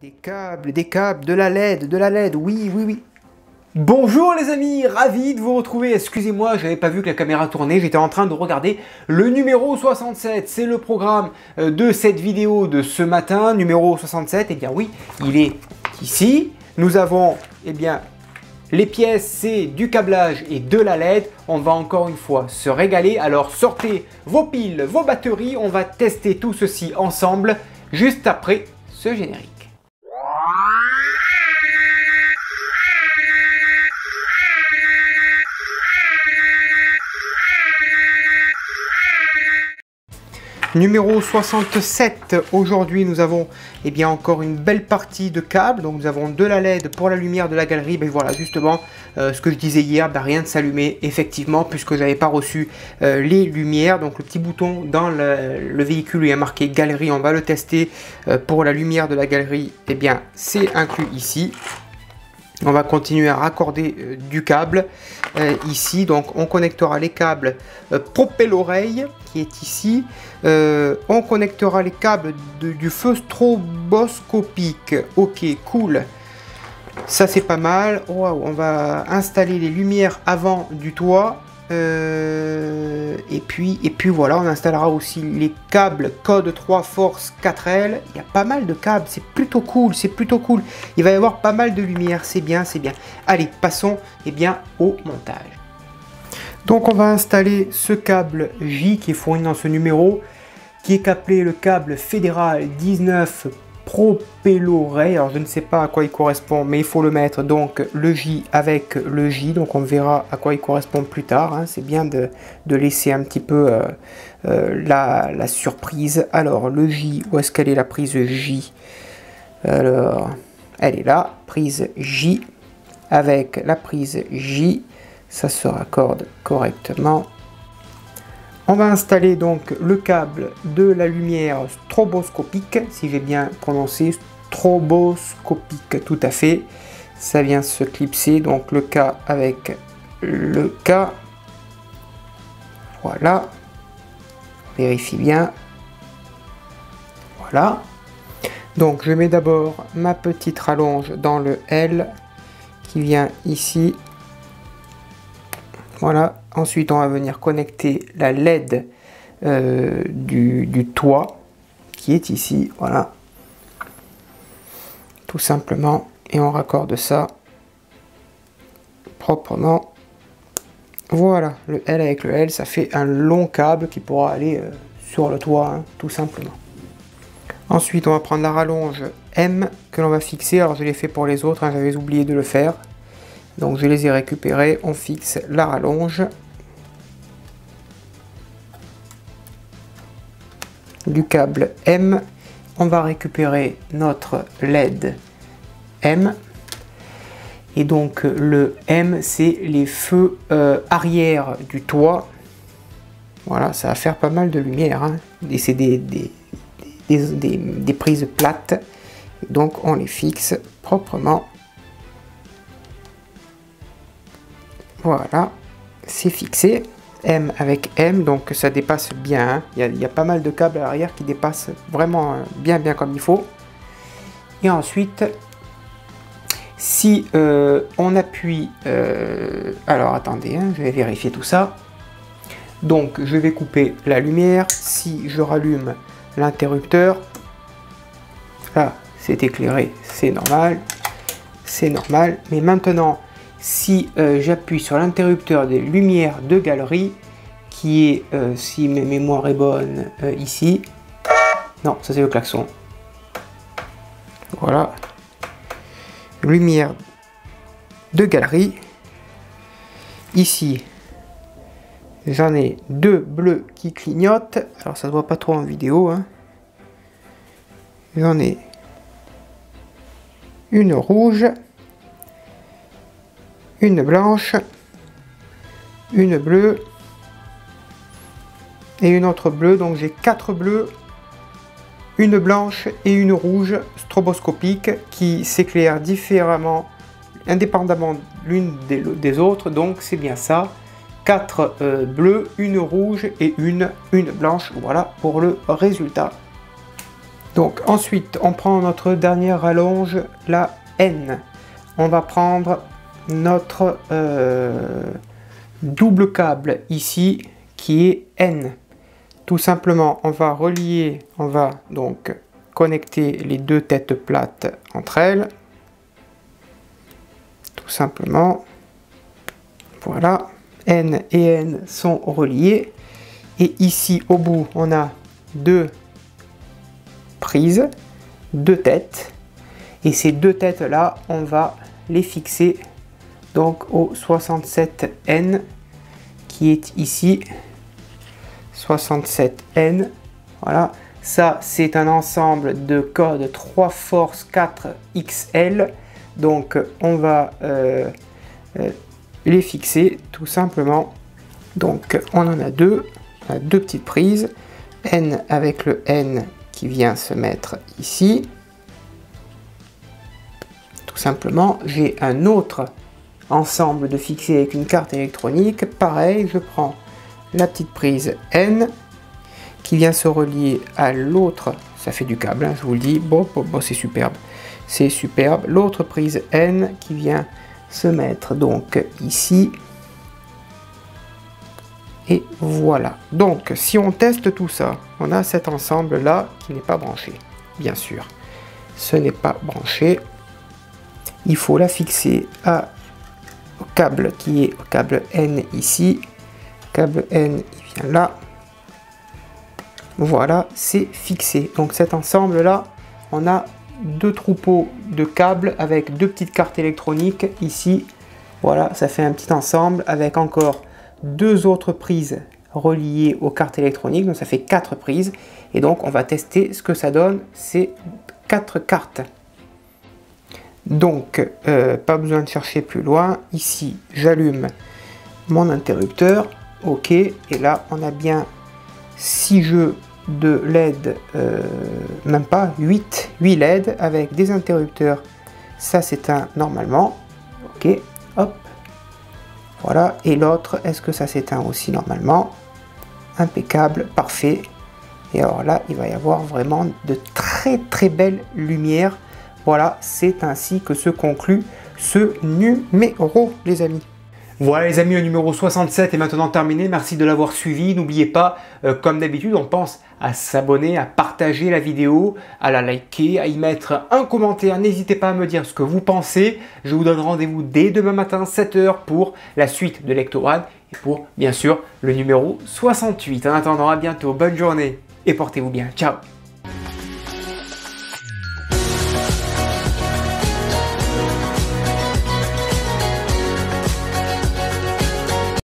Des câbles, de la LED, oui, oui, oui. Bonjour les amis, ravi de vous retrouver. Excusez-moi, j'avais pas vu que la caméra tournait, j'étais en train de regarder le numéro 67. C'est le programme de cette vidéo de ce matin, numéro 67. Eh bien oui, il est ici. Nous avons, eh bien, les pièces, c'est du câblage et de la LED. On va encore une fois se régaler. Alors sortez vos piles, vos batteries. On va tester tout ceci ensemble juste après ce générique. Numéro 67, aujourd'hui nous avons eh bien, encore une belle partie de câbles. Donc nous avons de la LED pour la lumière de la galerie. Ben voilà, justement, ce que je disais hier, ben, rien de s'allumer effectivement puisque je n'avais pas reçu les lumières. Donc le petit bouton dans le véhicule où il y a marqué galerie, on va le tester. Pour la lumière de la galerie, eh bien c'est inclus ici. On va continuer à raccorder du câble ici. Donc on connectera les câbles propel-oreille qui est ici. On connectera les câbles du feu stroboscopique. Ok, cool. Ça c'est pas mal. Wow, on va installer les lumières avant du toit. Et puis voilà, on installera aussi les câbles code 3 force 4L. Il y a pas mal de câbles, c'est plutôt cool, c'est plutôt cool. Il va y avoir pas mal de lumière, c'est bien, c'est bien. Allez, passons eh bien, au montage. Donc on va installer ce câble J qui est fourni dans ce numéro, qui est appelé le câble fédéral 19 propel-oreille. Alors je ne sais pas à quoi il correspond, mais il faut le mettre. Donc le J avec le J, donc on verra à quoi il correspond plus tard. Hein. C'est bien de laisser un petit peu la surprise. Alors le J, où est-ce qu'elle est la prise J? Alors elle est là, prise J. Avec la prise J, ça se raccorde correctement. On va installer donc le câble de la lumière stroboscopique, si j'ai bien prononcé, stroboscopique, tout à fait. Ça vient se clipser, donc le K avec le K. Voilà. Vérifie bien. Voilà. Donc je mets d'abord ma petite rallonge dans le L qui vient ici. Voilà. Ensuite, on va venir connecter la LED du toit qui est ici. Voilà. Tout simplement. Et on raccorde ça proprement. Voilà. Le L avec le L, ça fait un long câble qui pourra aller sur le toit, hein, tout simplement. Ensuite, on va prendre la rallonge M que l'on va fixer. Alors, je l'ai fait pour les autres, hein, j'avais oublié de le faire. Donc je les ai récupérés, on fixe la rallonge du câble M. On va récupérer notre LED M. Et donc le M, c'est les feux arrière du toit. Voilà, ça va faire pas mal de lumière. Hein. Et c'est des prises plates. Donc on les fixe proprement. Voilà, c'est fixé. M avec M, donc ça dépasse bien. Hein. Il y a pas mal de câbles à l'arrière qui dépassent vraiment bien comme il faut. Et ensuite, si on appuie... alors attendez, hein, je vais vérifier tout ça. Donc je vais couper la lumière. Si je rallume l'interrupteur, là c'est éclairé, c'est normal. C'est normal. Mais maintenant... Si j'appuie sur l'interrupteur des lumières de galerie, qui est, si mes mémoires est bonne, ici. Non, ça c'est le klaxon. Voilà. Lumière de galerie. Ici, j'en ai deux bleus qui clignotent. Alors ça ne se voit pas trop en vidéo. Hein. J'en ai une rouge. Une blanche, une bleue et une autre bleue. Donc j'ai 4 bleus, une blanche et une rouge stroboscopique qui s'éclairent différemment, indépendamment l'une des autres. Donc c'est bien ça. 4 bleus, une rouge et une blanche. Voilà pour le résultat. Donc ensuite, on prend notre dernière rallonge, la N. On va prendre notre double câble ici, qui est N. Tout simplement, on va relier, on va donc connecter les deux têtes plates entre elles. Tout simplement. Voilà, N et N sont reliés. Et ici, au bout, on a deux prises, deux têtes. Et ces deux têtes-là, on va les fixer donc au 67N qui est ici. 67N. Voilà, ça c'est un ensemble de codes 3 force 4 XL. Donc on va les fixer tout simplement. Donc on en a deux. On a deux petites prises. N avec le N qui vient se mettre ici. Tout simplement, j'ai un autre ensemble de fixés avec une carte électronique. Pareil, je prends la petite prise N qui vient se relier à l'autre. Ça fait du câble, hein, je vous le dis. Bon, c'est superbe. C'est superbe. L'autre prise N qui vient se mettre donc ici. Et voilà. Donc, si on teste tout ça, on a cet ensemble-là qui n'est pas branché. Bien sûr, ce n'est pas branché. Il faut la fixer au câble qui est au câble N ici. Câble N, il vient là. Voilà, c'est fixé. Donc cet ensemble-là, on a deux troupeaux de câbles avec deux petites cartes électroniques ici. Voilà, ça fait un petit ensemble avec encore deux autres prises reliées aux cartes électroniques, donc ça fait 4 prises. Et donc on va tester ce que ça donne, ces 4 cartes. Donc pas besoin de chercher plus loin. Ici j'allume mon interrupteur, ok, et là on a bien 6 jeux de LED, même pas 8 LED avec des interrupteurs. Ça c'est un normalement, ok, hop. Voilà, et l'autre, est-ce que ça s'éteint aussi normalement? Impeccable, parfait. Et alors là, il va y avoir vraiment de très belles lumières. Voilà, c'est ainsi que se conclut ce numéro, les amis. Voilà les amis, le numéro 67 est maintenant terminé. Merci de l'avoir suivi. N'oubliez pas, comme d'habitude, on pense à s'abonner, à partager la vidéo, à la liker, à y mettre un commentaire. N'hésitez pas à me dire ce que vous pensez. Je vous donne rendez-vous dès demain matin, 7 h, pour la suite de Lectorad et pour, bien sûr, le numéro 68. En attendant, à bientôt, bonne journée et portez-vous bien. Ciao!